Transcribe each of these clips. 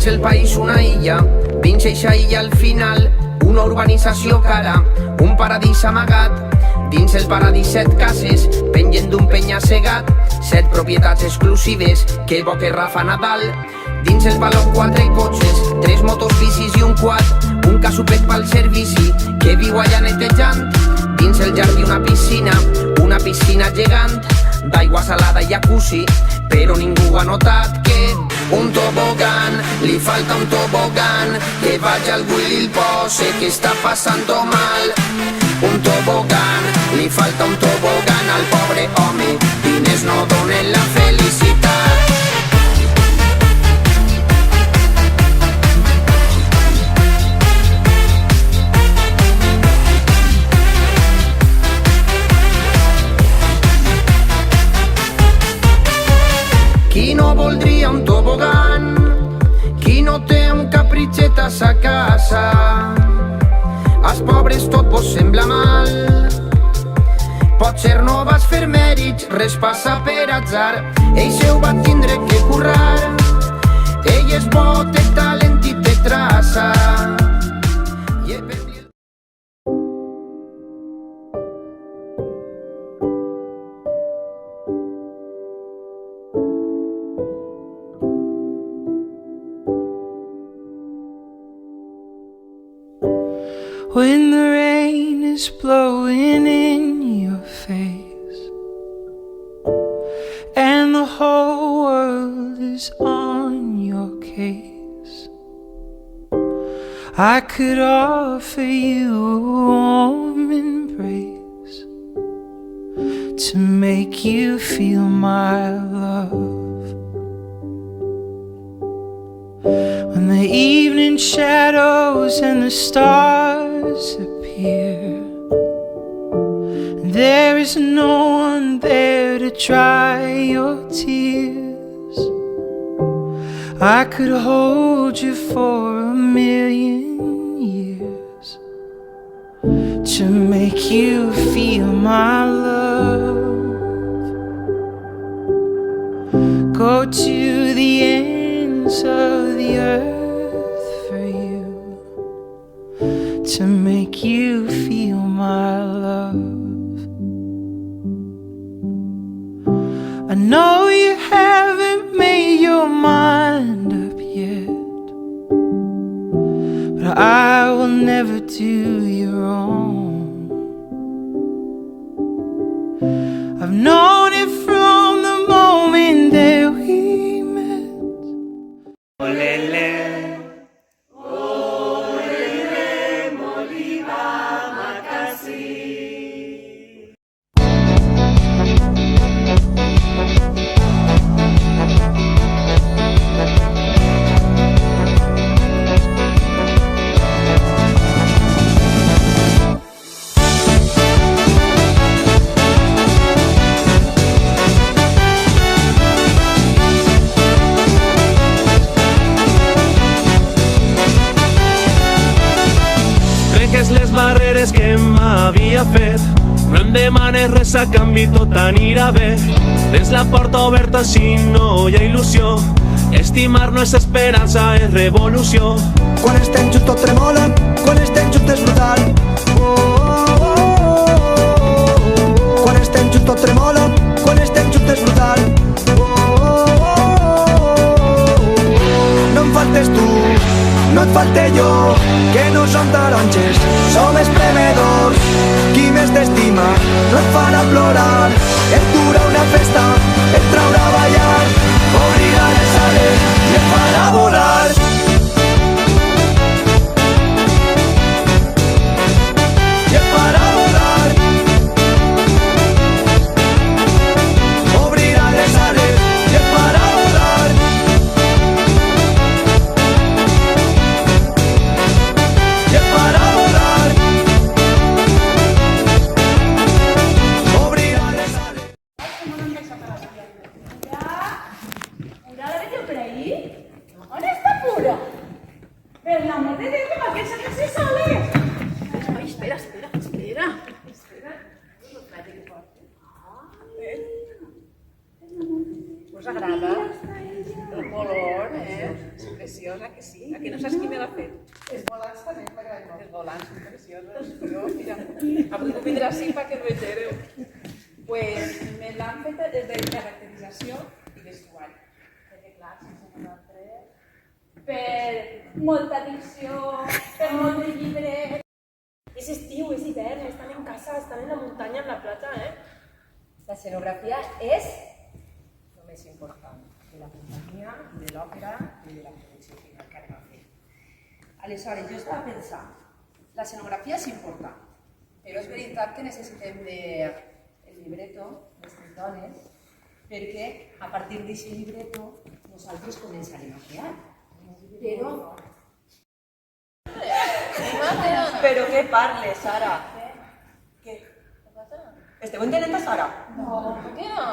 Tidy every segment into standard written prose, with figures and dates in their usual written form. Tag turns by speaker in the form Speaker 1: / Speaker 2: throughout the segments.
Speaker 1: El país una illa, dins eixa illa al final una urbanització cara, un paradís amagat. Dins el paradís 7 cases, pengen d'un penya-segat, 7 propietats exclusives que evoque Rafa Nadal. Dins el baló 4 cotxes, 3 motos, bicis i un quad, un casupet pel servici que viu allà netejant. Dins el jardí una piscina gegant, d'aigua salada i jacuzzi, però ningú ha notat que un tobogan, li falta un tobogan, que vagi algú i li pose que està passant-ho mal. Un tobogan, li falta un tobogan al pobre home, diners no donen la felicitat. Qui no voldria un tobogan? Qui no té un capritxet a sa casa? Als pobres tot vos sembla mal. Potser no vas fer mèrits, res passa per atzar. Ell se ho va tindre que currar. Ell és bo, té talent i té traça.
Speaker 2: When the rain is blowing in your face and the whole world is on your case, I could offer you a warm embrace to make you feel my love. When the evening shadows and the stars appear, and there is no one there to dry your tears, I could hold you for 1,000,000 years to make you feel my love. Go to the ends of the earth for you to make you feel my love. I know you haven't made your mind up yet, but I will never do you wrong. I've known it from the moment that we met. Olele, olele, Moliva Makasi.
Speaker 3: Les barreres que m'havia fet, no em demanes res a canvi, tot anirà bé. Tens la porta oberta si no hi ha il·lusió, estimar no és esperança, és revolució.
Speaker 4: Quan estem junts tot tremola, quan estem junts és brutal. Quan estem junts tot tremola, quan estem junts és brutal. No em faltes tu, no et falte jo, que no som taronges, som espremedors. Qui més t'estima no et farà plorar, et dura una festa, et traurà a ballar, obrirà les ales i et farà volar. I et farà volar, obrirà les ales.
Speaker 5: Madre de Dios, ¿qué se sale? Ay, espera. Us agrada? El color, És preciosa, que sí? A que no saps qui me l'ha fet? Els volants també m'agraden molt. Els volants són preciosos. Jo, mira, avui ho vindrà així perquè el vegereu. Pues me l'han fet des de caracterització i vestuari. Perquè clar, sense nosaltres...
Speaker 6: Per molta addicció, per molt de llibres. És estiu, és hivern, estan en casa, estan en la muntanya, en la platja,
Speaker 5: La escenografia és el més important de la companyia, de l'òpera i de la producció final que va fer. Aleshores, jo estava pensant, l'escenografia és important, però és veritat que necessitem el libreto d'aquestes dones perquè a partir d'aquest libreto nosaltres començarem a crear. Però què parles, Sara? Què? Esteu entenent a Sara?
Speaker 6: No, ¿por qué no?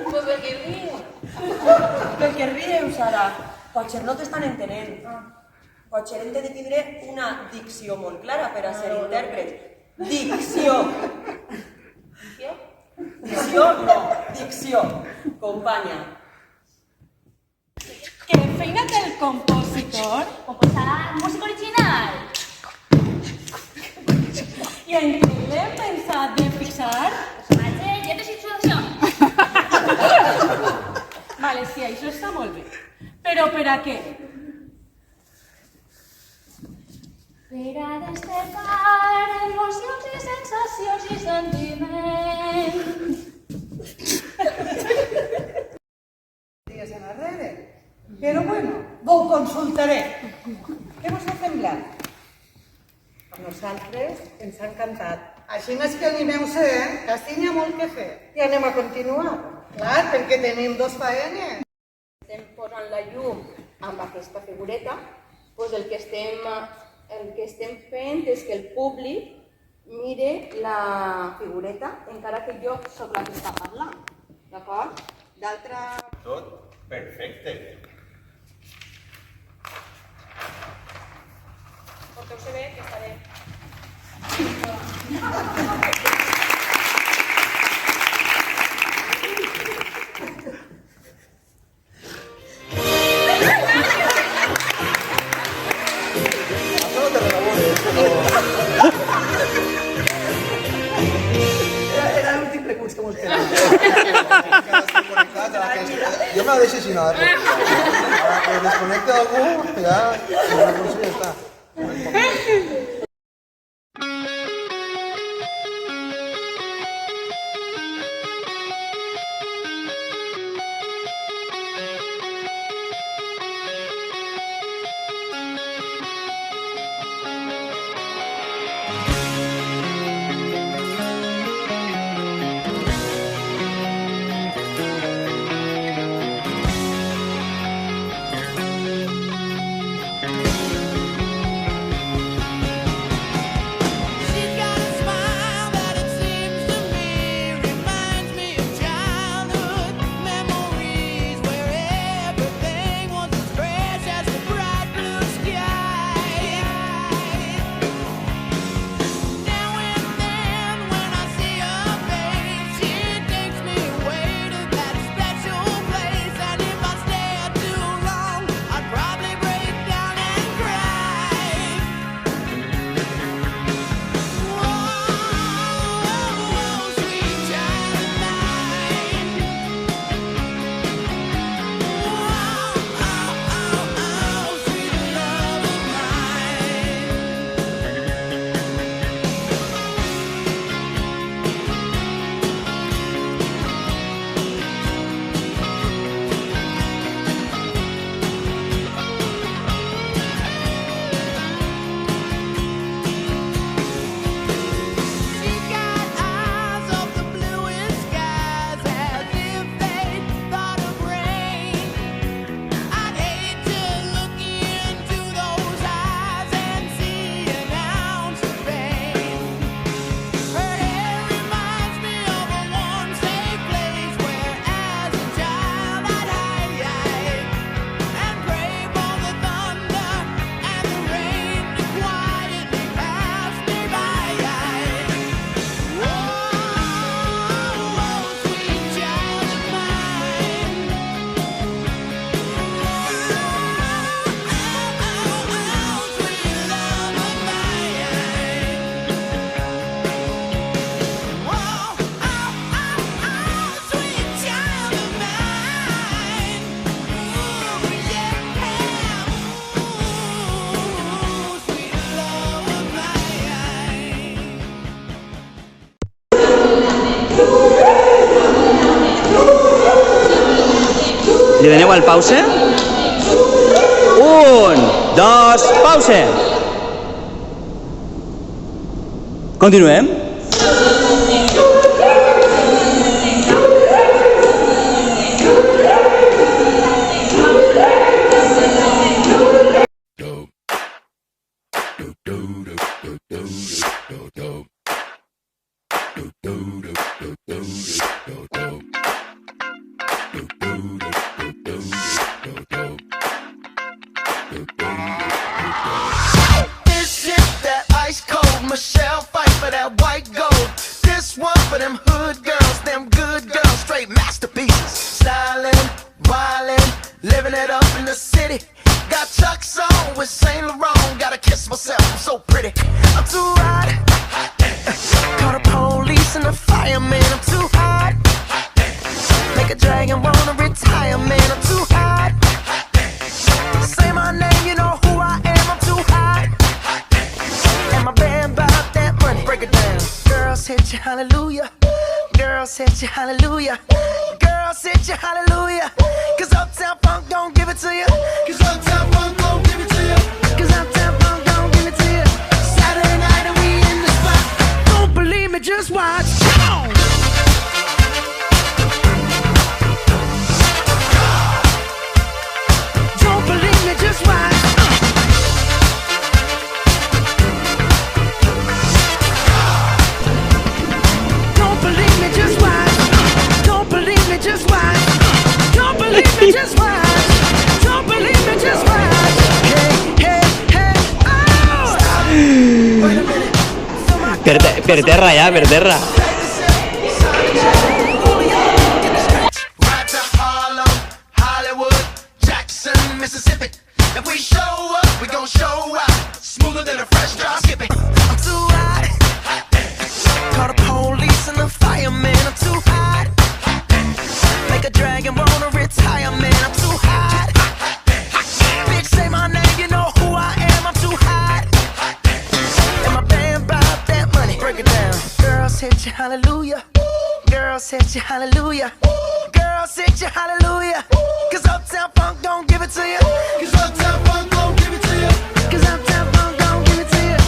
Speaker 6: Pues perquè riu.
Speaker 5: Per què rieu, Sara? Potser no t'estan entenent. Potser hem de tindre una dicció molt clara per a ser intèrprets. Dicció! Dicció no, dicció. Companya.
Speaker 6: ¿Qué feina té el compositor?
Speaker 7: Composar música original.
Speaker 6: I en què l'hem pensat de fixar?
Speaker 7: Personatge, lletres i introducció.
Speaker 6: Vale, sí, això està molt bé. Però per a què?
Speaker 7: Per a destapar emocions i sensacions i sentiments.
Speaker 8: Dies enrere. Però bueno, ho consultaré. Què vos ha semblat? A nosaltres ens ha encantat. Així no és que animeu-se, que així n'hi ha molt que fer. I anem a continuar. Clar, perquè tenim 2 faenes.
Speaker 9: Estem posant la llum amb aquesta figureta, doncs el que estem fent és que el públic mire la figureta encara que jo sóc la que està parlant. D'acord? D'altra...
Speaker 10: Tot perfecte.
Speaker 6: Porteu-se bé, que estaré.
Speaker 10: Això no te renabores, però...
Speaker 8: Era l'últim recurs que mos quedava.
Speaker 10: Jo me la deixo així, no? Ara que desconnecta algú, ja... El recurs ja està.
Speaker 11: Li doneu al pause? 1, 2, pause! Continuem?
Speaker 12: This is that ice cold Michelle fight for that white gold. This one for them hood girls, them good girls, straight masterpieces. Styling, wildin', living it up in the city. Got Chuck's on with Saint Laurent. Gotta kiss myself, I'm so pretty. I'm too hot. Call the police and the fireman. I'm too hot. Make a dragon wanna retire, man. I'm too hot. Say my name, you know who I am. I'm too hot. And my band bought that money. Break it down. Girls hit you, hallelujah. Girls hit you, hallelujah. Girls hit you, hallelujah. Cause Uptown Funk don't give it to you. Cause Uptown Funk don't give it to you. Cause Uptown Funk don't give it to you. Saturday night and we in the spot. Don't believe me, just watch. Come on. Don't believe me, just watch. Don't believe me, just watch. Don't believe me, just watch. Don't believe me, just watch. Don't believe me, just watch. Hey, hey, hey, oh! Wait a minute.
Speaker 11: Per terra ja, per terra.
Speaker 12: Right to Harlem, Hollywood, Jackson, Mississippi. If we show up, we gon' show out. Smoother than a fresh drop skipping. I'm too hot. Call the police and the fireman. I'm too hot. Make a dragon wanna retire, man. I'm too hot. Bitch, say my name, you know who I am. I'm too hot. And my band bought that money. Break it down. Girls hit you, hallelujah. Girls hit you, hallelujah. Girls hit you, hallelujah. Cause Uptown Funk don't give it to you. Cause Uptown Funk don't give it to you. Cause Uptown Funk don't give it to you.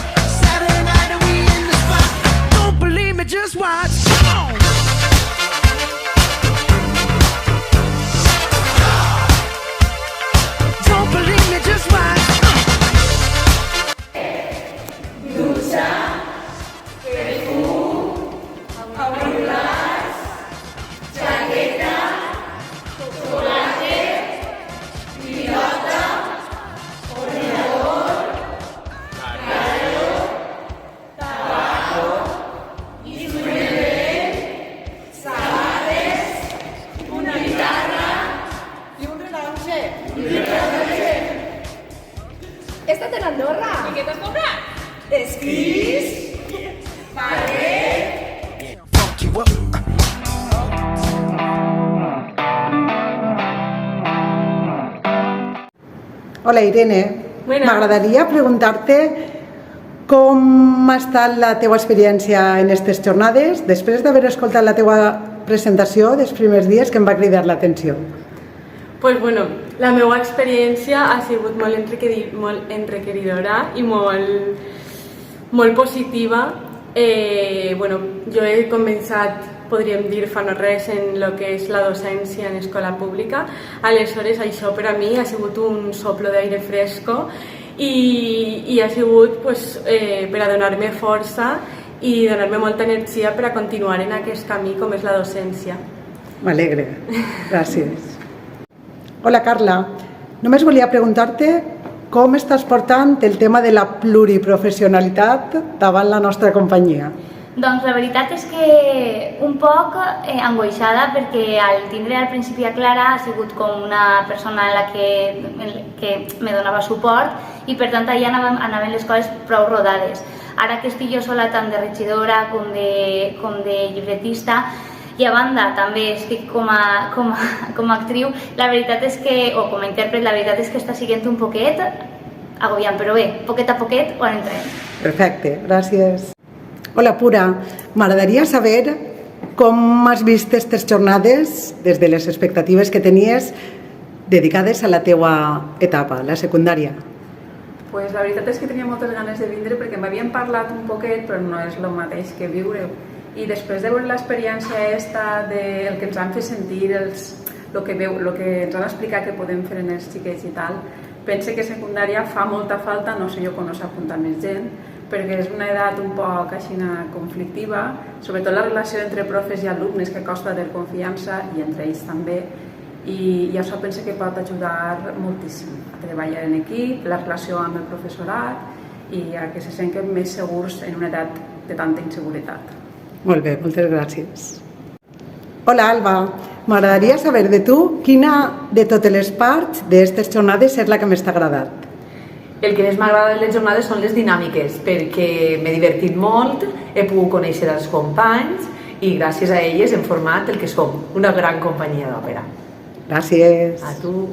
Speaker 12: Saturday night and we in the spot. Don't believe me, just watch. Come on. Don't believe me, just watch.
Speaker 5: Esta te l'Andorra.
Speaker 6: I què t'has comprat?
Speaker 5: Esquís. Vale.
Speaker 12: Funk you up.
Speaker 8: Hola Irene,
Speaker 6: Buenas.
Speaker 8: m'agradaria preguntar-te com ha estat la teua experiència en aquestes jornades després d'haver escoltat la teua presentació dels primers dies que em va cridar l'atenció.
Speaker 6: Pues bueno, la meva experiència ha sigut molt enriquidora i molt positiva. Bueno, jo he començat, podríem dir, fa no res en el que és la docència en escola pública. Aleshores, això per a mi ha sigut un soplo d'aire fresco i ha sigut pues, per a donar-me força i donar-me molta energia per a continuar en aquest camí com és la docència.
Speaker 8: M'alegre, gràcies. Hola Carla, només volia preguntar-te com estàs portant el tema de la pluriprofessionalitat davant la nostra companyia.
Speaker 7: Doncs la veritat és que un poc angoixada perquè al tindre al principi a Clara ha sigut com una persona en la que me donava suport i per tant allà anaven les coses prou rodades. Ara que estic jo sola tant de regidora com de llibretista i a banda també estic com a actriu, la veritat és que, o com a intèrpret, la veritat és que està sent un poquet agobiant, però bé, poquet a poquet ho entrem.
Speaker 8: Perfecte, gràcies. Hola Pura, m'agradaria saber com has vist aquestes jornades des de les expectatives que tenies dedicades a la teua etapa, la secundària?
Speaker 13: Pues la veritat és que tenia moltes ganes de vindre perquè m'havien parlat un poquet, però no és el mateix que viure-ho. I després de veure l'experiència esta del que ens han fet sentir, el que ens han explicat que podem fer en els xiquets i tal, pense que secundària fa molta falta, no sé jo quan no s'apunta més gent, perquè és una edat un poc així conflictiva, sobretot la relació entre profes i alumnes que costa de confiança i entre ells també, i això penso que pot ajudar moltíssim a treballar en equip, la relació amb el professorat i a que se senten més segurs en una edat de tanta inseguretat.
Speaker 8: Molt bé, moltes gràcies. Hola, Alba. M'agradaria saber de tu quina de totes les parts d'aquestes jornades és la que més t'ha agradat.
Speaker 14: El que més m'agrada de les jornades són les dinàmiques, perquè m'he divertit molt, he pogut conèixer els companys i gràcies a elles hem format el que som, una gran companyia d'òpera.
Speaker 8: Gràcies.
Speaker 14: A tu.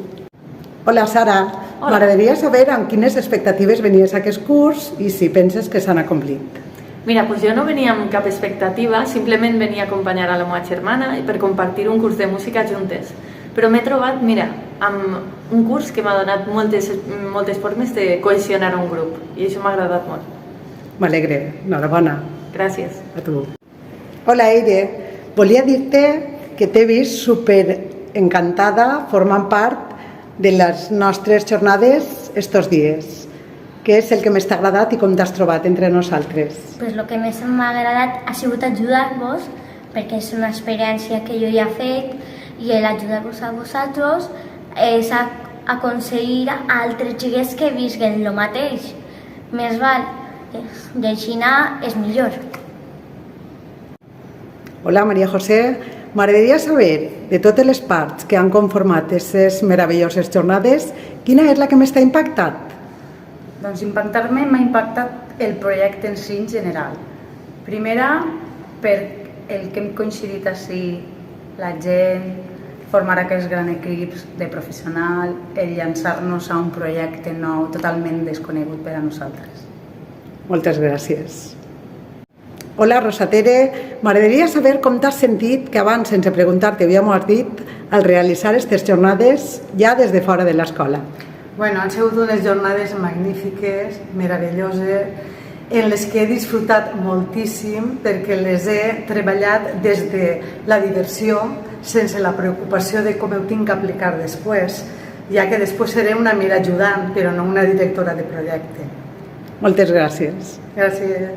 Speaker 8: Hola, Sara. M'agradaria saber amb quines expectatives venies a aquest curs i si penses que s'han acomplit.
Speaker 15: Mira, pues jo no venia amb cap expectativa, simplement venia a acompanyar a la meva germana per compartir un curs de música juntes. Però m'he trobat, mira, amb un curs que m'ha donat moltes formes de cohesionar un grup i això m'ha agradat molt.
Speaker 8: M'alegre, enhorabona.
Speaker 15: Gràcies.
Speaker 8: A tu. Hola, Eire. Volia dir-te que t'he vist superencantada formant part de les nostres jornades estos dies. Què és el que més t'ha agradat i com t'has trobat entre nosaltres?
Speaker 16: Pues el que més m'ha agradat ha sigut ajudar-vos, perquè és una experiència que jo ja he fet, i l'ajudar-vos a vosaltres és aconseguir a altres xiquets que visquen el mateix. Més val, i així és millor.
Speaker 8: Hola, Maria José. M'agradaria saber, de totes les parts que han conformat aquestes meravelloses jornades, quina és la que més t'ha impactat?
Speaker 17: Doncs impactar-me m'ha impactat el projecte en si en general. Primera, per el que hem coincidit així, la gent, formar aquests grans equips de professional, el llançar-nos a un projecte nou totalment desconegut per a nosaltres.
Speaker 8: Moltes gràcies. Hola, Rosa Tere. M'agradaria saber com t'has sentit, que abans, sense preguntar-te, havíem dit, al realitzar aquestes jornades ja des de fora de l'escola.
Speaker 17: Bueno, han sigut unes jornades magnífiques, meravelloses, en les que he disfrutat moltíssim perquè les he treballat des de la diversió, sense la preocupació de com ho tinc que aplicar després, ja que després seré una mera ajudant, però no una directora de projecte.
Speaker 8: Moltes gràcies.
Speaker 17: Gràcies.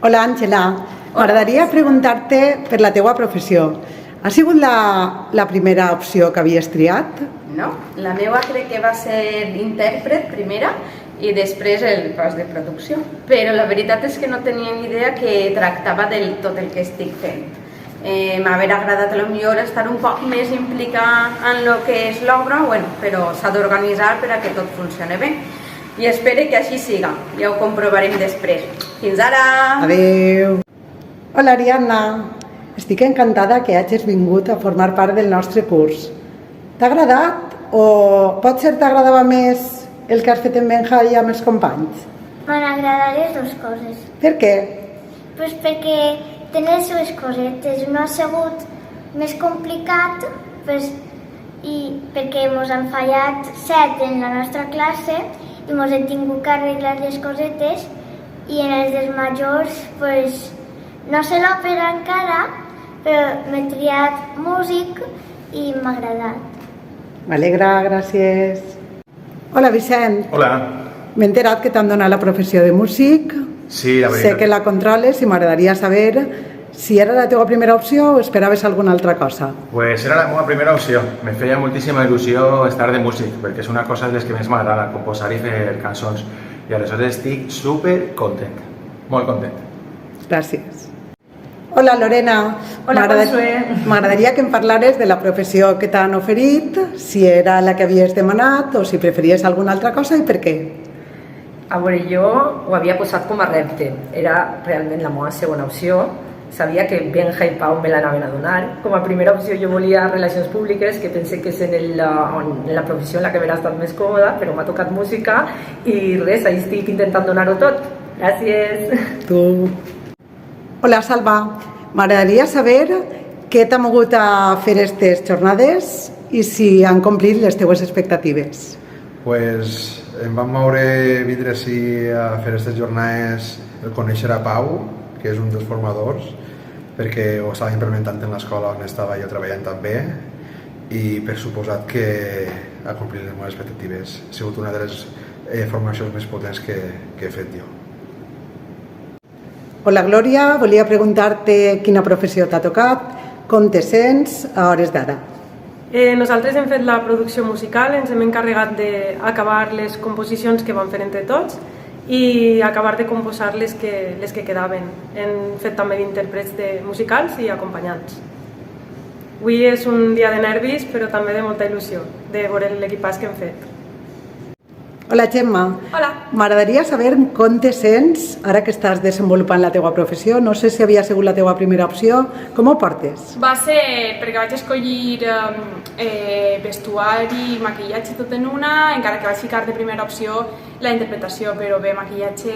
Speaker 8: Hola, Àngela. M'agradaria preguntar-te per la teua professió. Ha sigut la primera opció que havies triat?
Speaker 9: No, la meva crec que va ser intèrpret primera i després el cos de producció. Però la veritat és que no tenia ni idea que tractava del tot el que estic fent. M'hauria agradat potser estar un poc més implicat en el que és l'obra, però s'ha d'organitzar per a que tot funcioni bé. I espero que així siga, ja ho comprovarem després. Fins ara!
Speaker 8: Adéu! Hola, Ariadna. Estic encantada que hagis vingut a formar part del nostre curs. T'ha agradat o potser t'agradava més el que has fet en Benja i amb els companys?
Speaker 16: M'han agradat les dues coses.
Speaker 8: Per què?
Speaker 16: Pues perquè tenen les seves cosetes. No ha sigut més complicat i perquè ens han fallat 7 en la nostra classe i ens hem tingut que arreglar les cosetes i en els dels majors no sé l'òpera encara, però m'he triat músic i m'ha agradat.
Speaker 8: M'alegra, gràcies. Hola, Vicent.
Speaker 18: Hola.
Speaker 8: M'he enterat que t'han donat la professió de músic.
Speaker 18: Sí, la veritat.
Speaker 8: Sé que la controles i m'agradaria saber si era la teva primera opció o esperaves alguna altra cosa.
Speaker 18: Pues era la meva primera opció. Me feia moltíssima il·lusió estar de músic, perquè és una cosa de les que més m'agrada, composar i fer cançons. I aleshores estic super content, molt content.
Speaker 8: Gràcies. Hola, Lorena.
Speaker 19: Hola, Consué.
Speaker 8: M'agradaria que em parlares de la professió que t'han oferit, si era la que havies demanat o si preferies alguna altra cosa i per què.
Speaker 19: A veure, jo ho havia posat com a repte. Era realment la meva segona opció. Sabia que Benja i Pau me l'anaven a donar. Com a primera opció jo volia relacions públiques, que pensé que és en la professió en la que m'he estat més còmoda, però m'ha tocat música i res, ahí estic intentant donar-ho tot. Gràcies.
Speaker 8: Tu. Hola, Salva. M'agradaria saber què t'ha mogut a fer aquestes jornades
Speaker 17: i si han complit les teves expectatives.
Speaker 10: Pues em van moure vindre així a fer aquestes jornades el conèixer a Pau, que és un dels formadors, perquè ho estava implementant en l'escola on estava jo treballant també, i per suposat que ha complit les meves expectatives. Ha sigut una de les formacions més potents que he fet jo.
Speaker 17: Hola Glòria, volia preguntar-te quina professió t'ha tocat, com te sents a hores d'ara?
Speaker 6: Nosaltres hem fet la producció musical, ens hem encarregat d'acabar les composicions que vam fer entre tots i acabar de composar les que quedaven. Hem fet també d'intèrprets musicals i acompanyants. Avui és un dia de nervis, però també de molta il·lusió, de veure l'equipàs que hem fet.
Speaker 17: Hola Gemma.
Speaker 6: Hola.
Speaker 17: M'agradaria saber com te sents ara que estàs desenvolupant la teua professió. No sé si havia sigut la teua primera opció. Com ho portes?
Speaker 6: Va ser perquè vaig escollir vestuari i maquillatge tot en una, encara que vaig ficar de primera opció la interpretació, però bé, maquillatge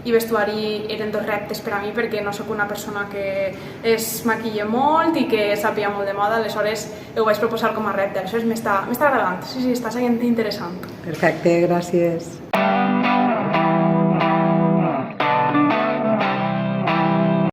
Speaker 6: i vestuari eren dos reptes per a mi perquè no sóc una persona que es maquilla molt i que sàpiga molt de moda, aleshores ho vaig proposar com a repte, aleshores m'està agradant, sí, està sent interessant.
Speaker 17: Perfecte, gràcies.